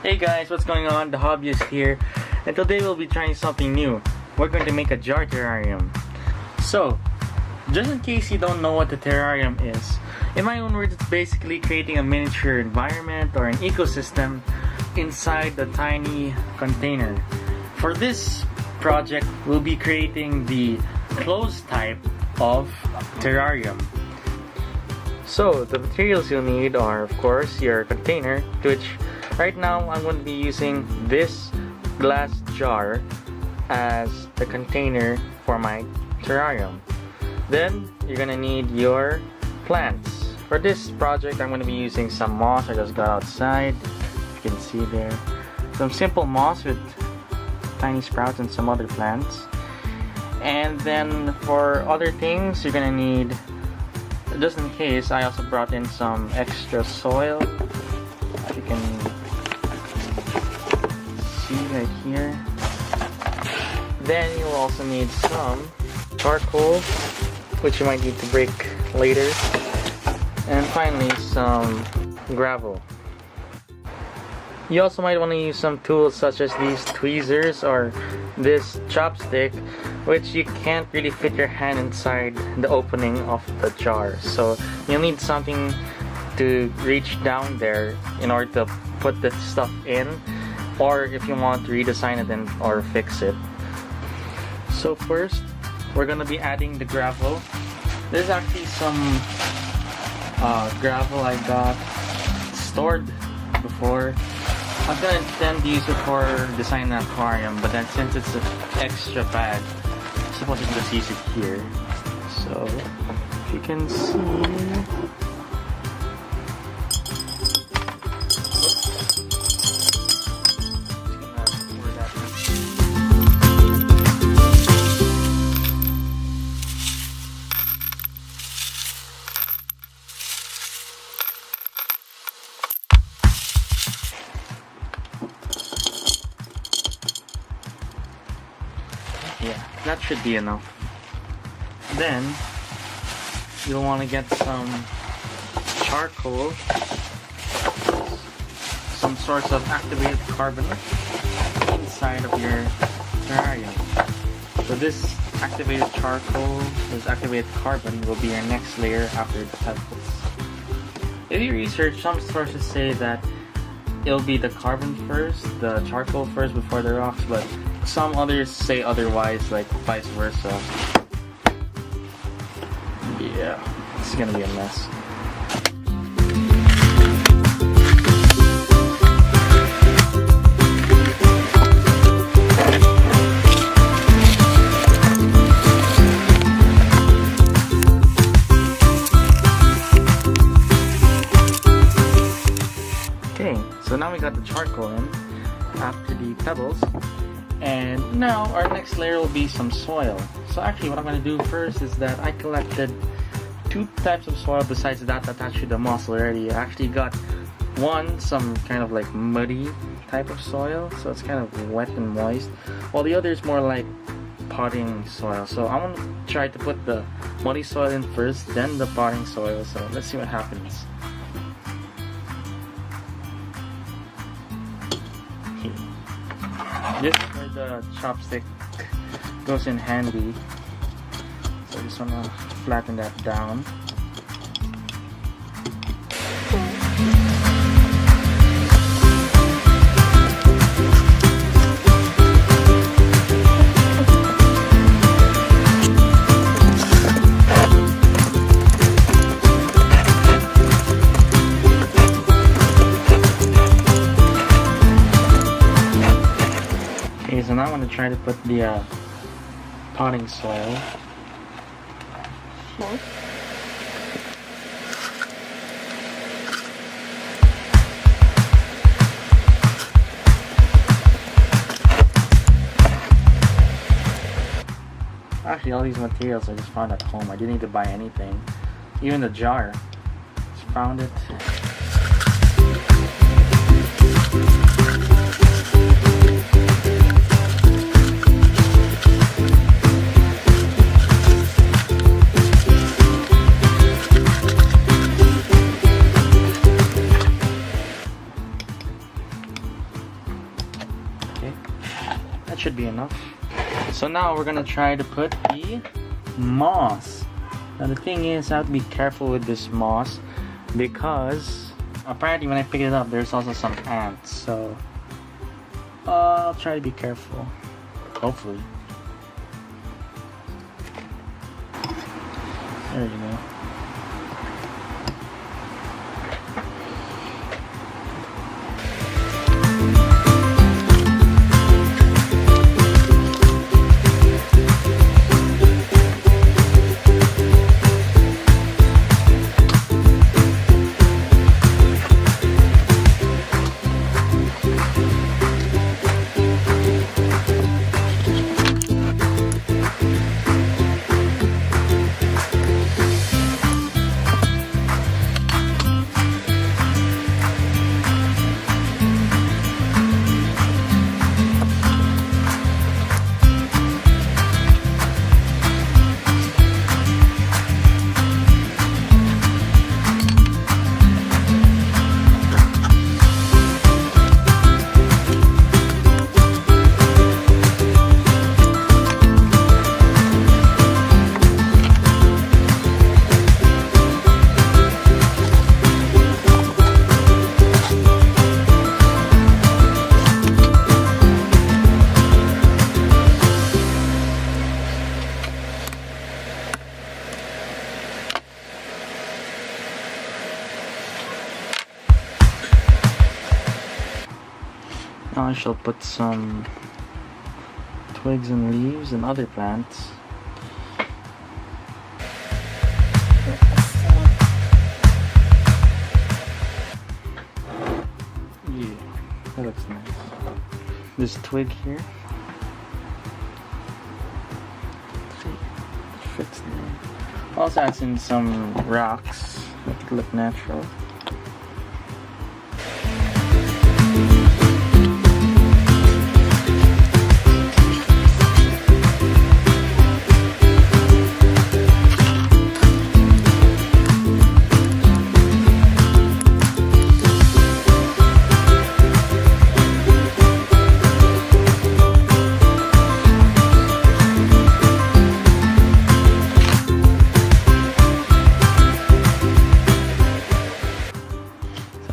Hey guys, what's going on? The Hobbyist here, and today we'll be trying something new. We're going to make a jar terrarium. So, just in case you don't know what the terrarium is, in my own words, it's basically creating a miniature environment or an ecosystem inside the tiny container. For this project, we'll be creating the closed type of terrarium. So, the materials you'll need are, of course, your container, which right now I'm going to be using this glass jar as the container for my terrarium. Then you're going to need your plants. For this project I'm going to be using some moss I just got outside. You can see there. Some simple moss with tiny sprouts and some other plants. And then for other things you're going to need, just in case, I also brought in some extra soil. You can right here. Then you'll also need some charcoal, which you might need to break later, and finally some gravel. You also might want to use some tools such as these tweezers or this chopstick, which you can't really fit your hand inside the opening of the jar, so you'll need something to reach down there in order to put the stuff in, or if you want to redesign it or fix it. So first, we're gonna be adding the gravel. There's actually some gravel I got stored before. I was gonna intend to use it for designing an aquarium, but then since it's an extra bag, I suppose I can just use it here. So, if you can see, yeah, that should be enough. Then you'll want to get some charcoal, some source of activated carbon inside of your terrarium. So this activated charcoal, this activated carbon, will be your next layer after the pebbles. If you research, some sources say that it'll be the carbon first, the charcoal first before the rocks, but some others say otherwise, like vice versa. Yeah, it's gonna be a mess. Okay, so now we got the charcoal in after the pebbles. And now our next layer will be some soil. So actually what I'm going to do first is that I collected two types of soil besides that attached to the moss already. I actually got one, some kind of like muddy type of soil, so it's kind of wet and moist, while the other is more like potting soil. So I'm going to try to put the muddy soil in first, then the potting soil, so let's see what happens. This is where the chopstick goes in handy. So I just want to flatten that down. Okay, so now I'm going to try to put the potting soil. Sure. Actually, all these materials I just found at home. I didn't need to buy anything. Even the jar. Just found it. should be enough. So now we're gonna try to put the moss. Now the thing is, I have to be careful with this moss because apparently when I pick it up there's also some ants, so I'll try to be careful, hopefully. There you go. Now I shall put some twigs and leaves and other plants. Yeah, that looks nice. This twig here. Fits there. Also adds in some rocks that look natural.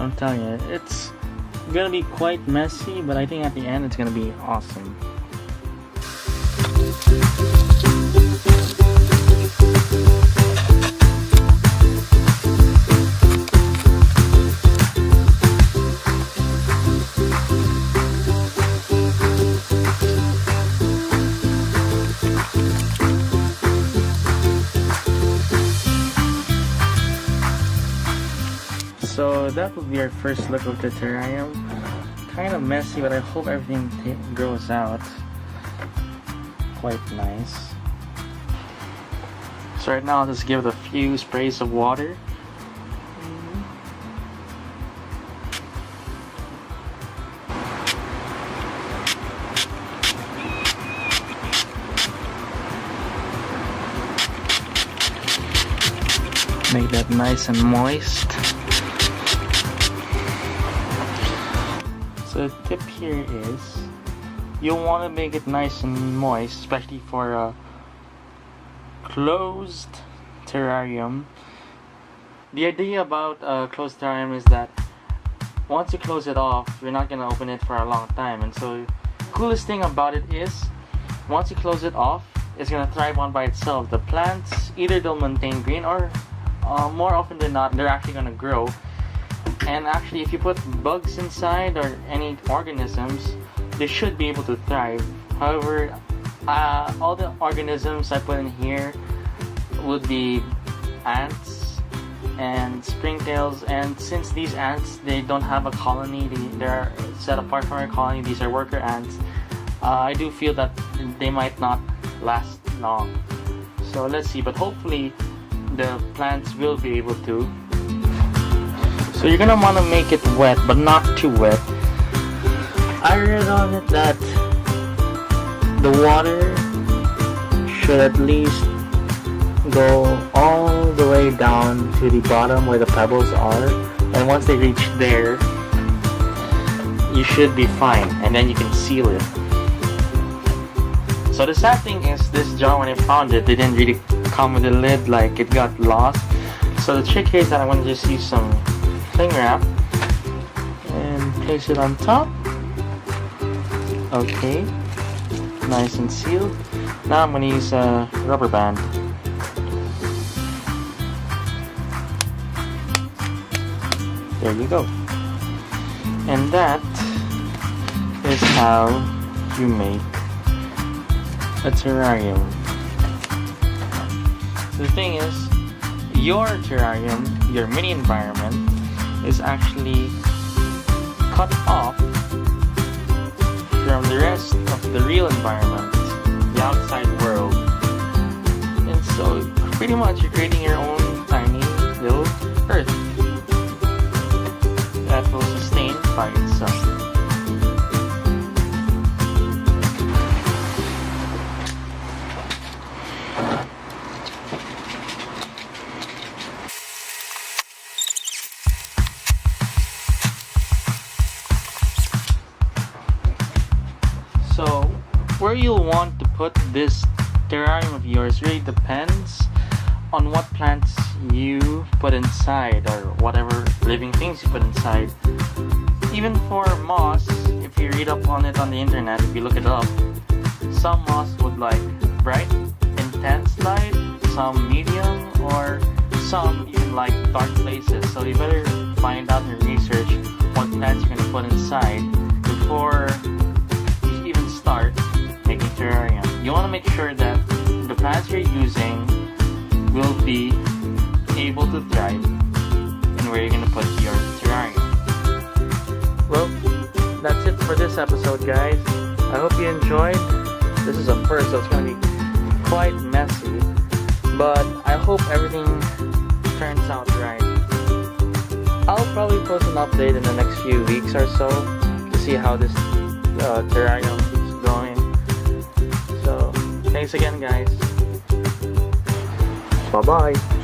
I'm telling you, it's gonna be quite messy, but I think at the end it's gonna be awesome. So that will be our first look of the terrarium. Kind of messy, but I hope everything grows out quite nice. So right now I'll just give it a few sprays of water. Make that nice and moist. So the tip here is you'll want to make it nice and moist, especially for a closed terrarium. The idea about a closed terrarium is that once you close it off, you're not going to open it for a long time. And so the coolest thing about it is once you close it off, it's going to thrive on by itself. The plants, either they'll maintain green or more often than not, they're actually going to grow. And actually, if you put bugs inside or any organisms, they should be able to thrive. However, all the organisms I put in here would be ants and springtails, and since these ants, they don't have a colony, they're set apart from their colony, these are worker ants, I do feel that they might not last long. So let's see, but hopefully the plants will be able to. So you're gonna want to make it wet, but not too wet. I read on it that the water should at least go all the way down to the bottom where the pebbles are, and once they reach there, you should be fine, and then you can seal it. So the sad thing is, this jar, when I found it, they didn't really come with a lid, like it got lost. So the trick here is that I'm going to just use some cling wrap and place it on top. Okay, nice and sealed. Now I'm going to use a rubber band. There you go. And that is how you make a terrarium. The thing is, your terrarium, your mini environment, is actually cut off from the rest of the real environment, the outside world. And so, pretty much, you're creating your own tiny little earth that will sustain by itself. So, where you'll want to put this terrarium of yours really depends on what plants you put inside, or whatever living things you put inside. Even for moss, if you read up on it on the internet, if you look it up, some moss would like bright, intense light, some medium, or some even like dark places. So you better find out and research what plants you're going to put inside before you even start making terrarium. You want to make sure that the plants you're using will be able to thrive and where you're going to put your terrarium. Well, that's it for this episode, guys. I hope you enjoyed. This is a first, so it's going to be quite messy, but I hope everything turns out right. I'll probably post an update in the next few weeks or so to see how this terrarium is going. So, thanks again, guys. Bye-bye.